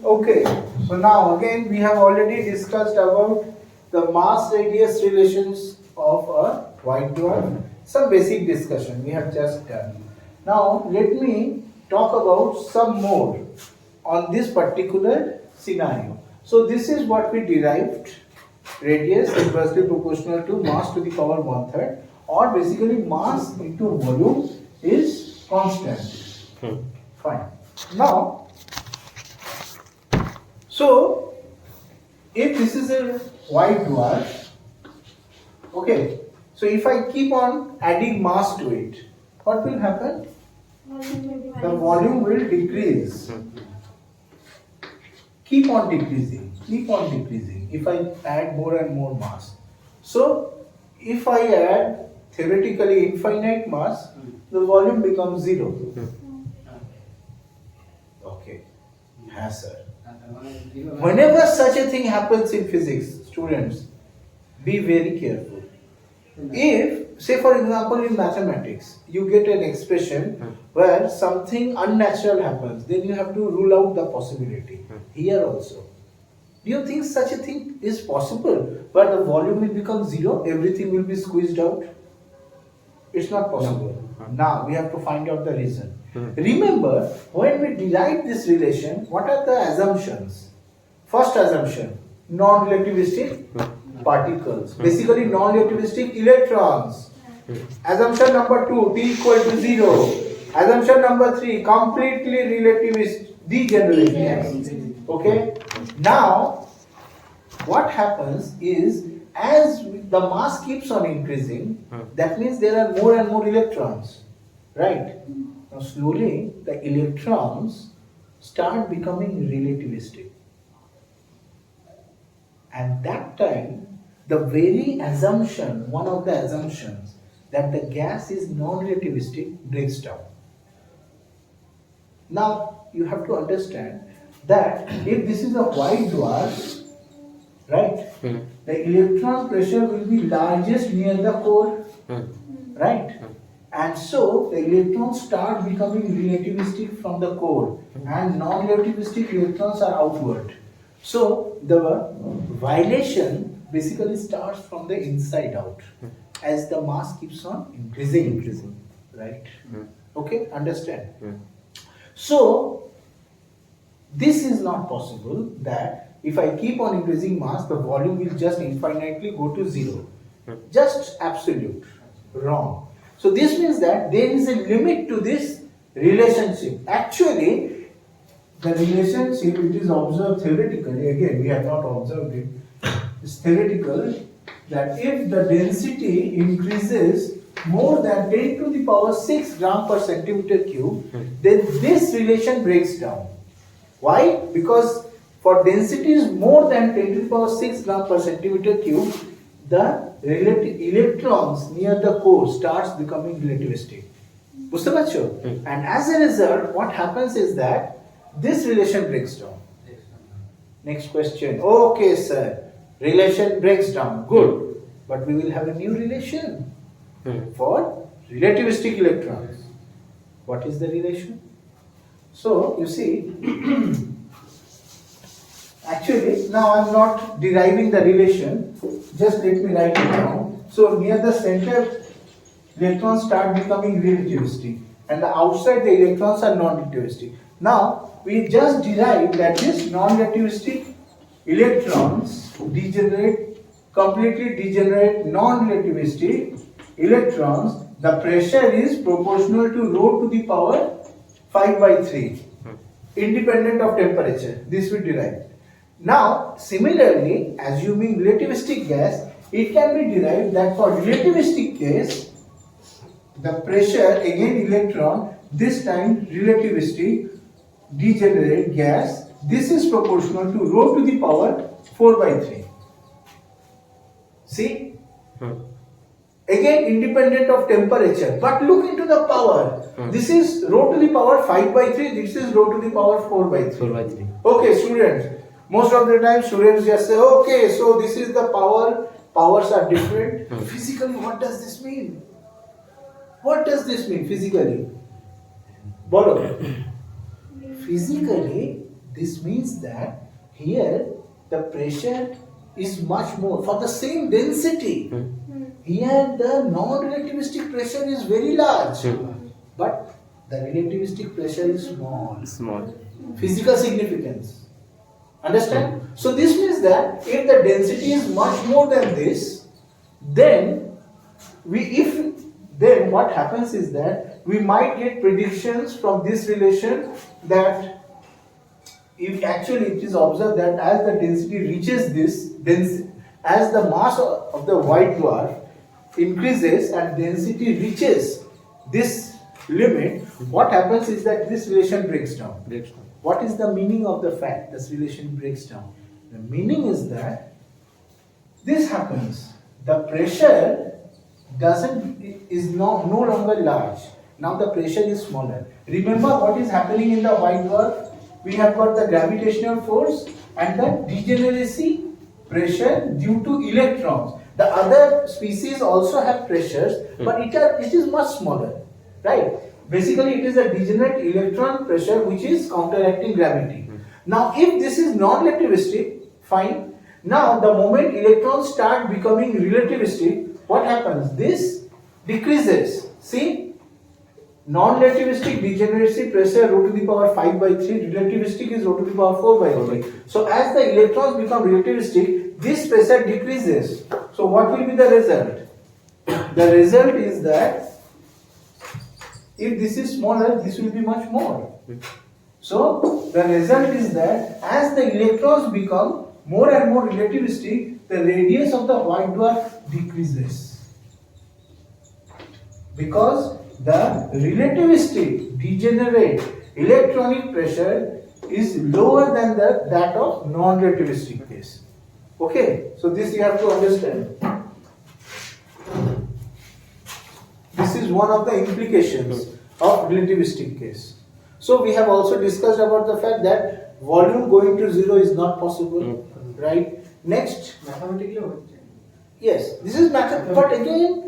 Okay, so now again we have already discussed about the mass radius relations of a white dwarf. Some basic discussion we have just done. Now let me talk about some more on this particular scenario. So this is what we derived. Radius inversely proportional to mass to the power 1/3, or basically mass into volume is constant. Fine. Now, so if this is a white dwarf, okay, so if I keep on adding mass to it, what will happen? The volume will decrease. Keep on decreasing if I add more and more mass. So if I add theoretically infinite mass, the volume becomes 0. Okay. Yes, sir. Whenever such a thing happens in physics, students, be very careful. If, say for example in mathematics, you get an expression where something unnatural happens, then you have to rule out the possibility. Here also. Do you think such a thing is possible, where the volume will become 0, everything will be squeezed out? It's not possible. No. Now we have to find out the reason. Remember, when we derive this relation, what are the assumptions? First assumption, non-relativistic particles. Basically non-relativistic electrons. Assumption number 2, T equal to 0. Assumption number 3, completely relativist degenerate. Okay. Now, what happens is, as the mass keeps on increasing, that means there are more and more electrons, right? Now slowly the electrons start becoming relativistic, and that time the very assumption, one of the assumptions that the gas is non-relativistic breaks down. Now you have to understand that if this is a white dwarf, right, the electron pressure will be largest near the core, right, and so the electrons start becoming relativistic from the core, and non-relativistic electrons are outward. So the violation basically starts from the inside out, as the mass keeps on increasing, right? Okay, understand? So this is not possible, that if I keep on increasing mass, the volume will just infinitely go to 0. Just absolute. Wrong. So this means that there is a limit to this relationship. Actually, the relationship, it is observed theoretically, again we have not observed it, it's theoretical, that if the density increases more than 10 to the power 6 gram per centimeter cube, then this relation breaks down. Why? Because for densities more than 10 to the power 6 gram per centimeter cube, the electrons near the core starts becoming relativistic. And as a result, what happens is that this relation breaks down. Next question. Okay, sir. Relation breaks down. Good. But we will have a new relation for relativistic electrons. What is the relation? So, you see, actually, now I am not deriving the relation, just let me write it down. So, near the center, electrons start becoming relativistic, and the outside the electrons are non-relativistic. Now, we just derived that this non-relativistic electrons degenerate, completely degenerate non-relativistic electrons, the pressure is proportional to rho to the power 5/3, independent of temperature. This we derived. Now, similarly, assuming relativistic gas, it can be derived that for relativistic case, the pressure, again electron, this time relativistic degenerate gas, this is proportional to rho to the power 4/3. See? Again independent of temperature, but look into the power. This is rho to the power 5/3, this is rho to the power 4/3. Okay, students, most of the time students just say, okay, so this is the power, powers are different. Physically, what does this mean? What does this mean physically? Bolo. Physically, This means that here the pressure is much more for the same density. Here the non-relativistic pressure is very large, but the relativistic pressure is small. Physical significance. Understand? So this means that if the density is much more than this, then then what happens is that we might get predictions from this relation that if actually it is observed that as the density reaches this, as the mass of the white dwarf increases and density reaches this limit, what happens is that this relation breaks down. What is the meaning of the fact this relation breaks down? The meaning is that this happens. The pressure is no longer large. Now the pressure is smaller. Remember what is happening in the white dwarf? We have got the gravitational force and the degeneracy pressure due to electrons. The other species also have pressures, but it is much smaller, right? Basically, it is a degenerate electron pressure which is counteracting gravity. Now, if this is non-relativistic, fine. Now, the moment electrons start becoming relativistic, what happens? This decreases. See? Non-relativistic degeneracy pressure rho to the power 5 by 3, relativistic is rho to the power 4 by 3. So, as the electrons become relativistic, this pressure decreases. So, what will be the result? The result is that if this is smaller, this will be much more. So, the result is that as the electrons become more and more relativistic, the radius of the white dwarf decreases. Because the relativistic degenerate electronic pressure is lower than that of non-relativistic case. Okay, so this you have to understand. This is one of the implications of relativistic case. So we have also discussed about the fact that volume going to zero is not possible, right? Next, mathematically, yes, this is mathematical, but again,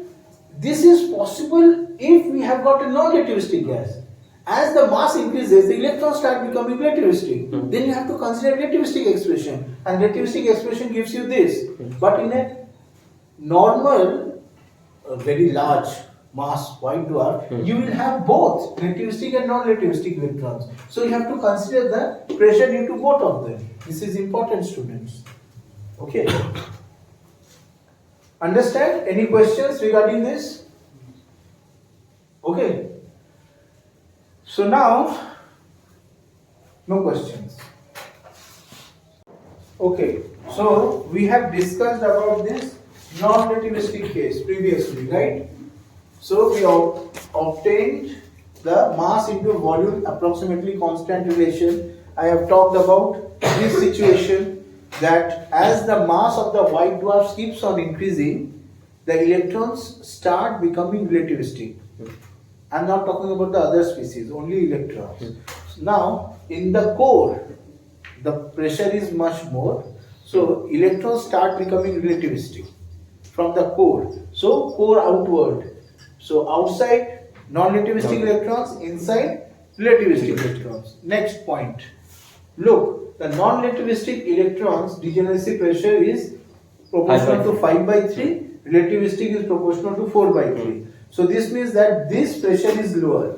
this is possible if we have got a non-relativistic gas. As the mass increases, the electrons start becoming relativistic. Then you have to consider relativistic expression, and relativistic expression gives you this. But in a normal, very large mass white dwarf, you will have both relativistic and non-relativistic electrons. So you have to consider the pressure due to both of them. This is important, students. Okay. Understand? Any questions regarding this? Okay. So now, no questions. Okay. So we have discussed about this non-relativistic case previously, right? So we obtained the mass into volume approximately constant relation. I have talked about this situation that as the mass of the white dwarf keeps on increasing, the electrons start becoming relativistic. I am not talking about the other species, only electrons. Now, in the core, the pressure is much more. So, electrons start becoming relativistic from the core. So, core outward. So, outside non-relativistic electrons, inside relativistic electrons. Next point. Look, the non-relativistic electrons degeneracy pressure is proportional to 5 by 3, relativistic is proportional to 4 by 3. So this means that this pressure is lower.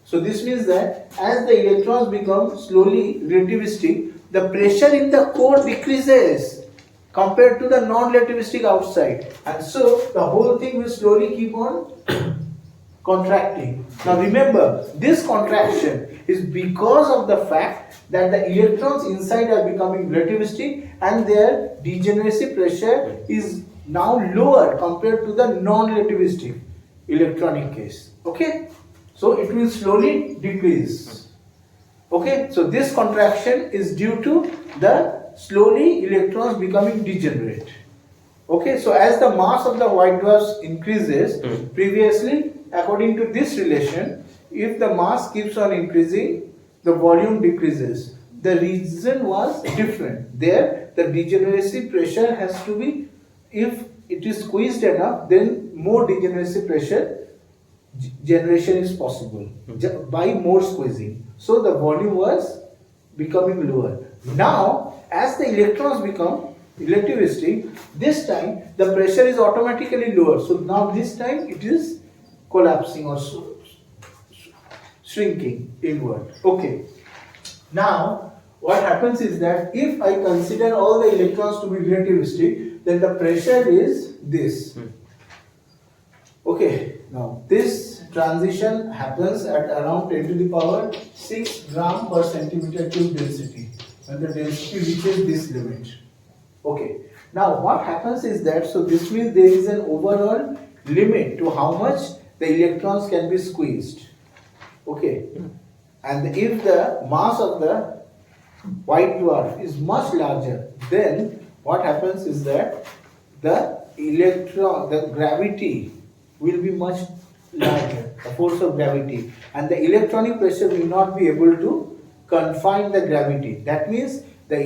So this means that as the electrons become slowly relativistic, the pressure in the core decreases compared to the non-relativistic outside. And so the whole thing will slowly keep on contracting. Now remember, this contraction is because of the fact that the electrons inside are becoming relativistic and their degeneracy pressure is now lower compared to the non-relativistic electronic case. Okay, so it will slowly decrease. Okay, so this contraction is due to the slowly electrons becoming degenerate. Okay, so as the mass of the white dwarfs increases, previously according to this relation, if the mass keeps on increasing, the volume decreases. The reason was different. There, the degeneracy pressure has to be, if it is squeezed enough, then more degeneracy pressure generation is possible by more squeezing. So the volume was becoming lower. Now, as the electrons become relativistic, this time the pressure is automatically lower. So now this time it is collapsing or shrinking inward. Okay. Now, what happens is that if I consider all the electrons to be relativistic, then the pressure is this. Okay. Now, this transition happens at around 10 to the power 6 gram per centimeter cube density, when the density reaches this limit. Okay. Now, what happens is that, so this means there is an overall limit to how much the electrons can be squeezed. Okay. And if the mass of the white dwarf is much larger, then what happens is that the gravity will be much larger, the force of gravity, and the electronic pressure will not be able to confine the gravity. That means the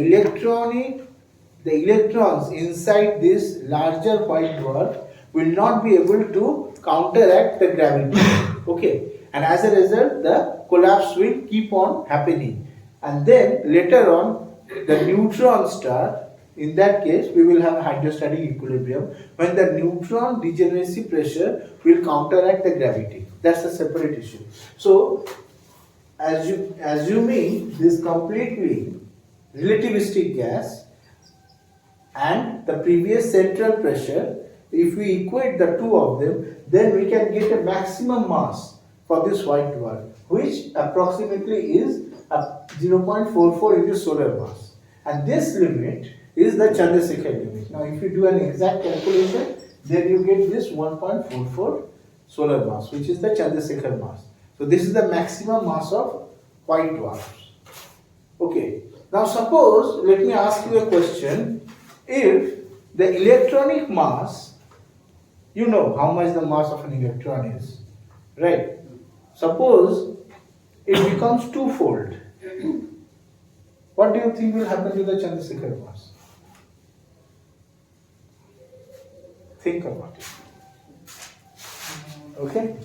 electrons inside this larger white dwarf will not be able to counteract the gravity. Okay, and as a result, the collapse will keep on happening, and then later on, the neutron star. In that case, we will have hydrostatic equilibrium when the neutron degeneracy pressure will counteract the gravity. That's a separate issue. So, assuming this completely relativistic gas and the previous central pressure, if we equate the two of them, then we can get a maximum mass for this white dwarf, which approximately is 0.44 into solar mass. And this limit is the Chandrasekhar limit. Now, if you do an exact calculation, then you get this 1.44 solar mass, which is the Chandrasekhar mass. So, this is the maximum mass of white dwarfs. Okay. Now, suppose, let me ask you a question. If the electronic mass, you know how much the mass of an electron is, right? Suppose it becomes twofold. What do you think will happen to the Chandrasekhar mass? Think about it. Okay?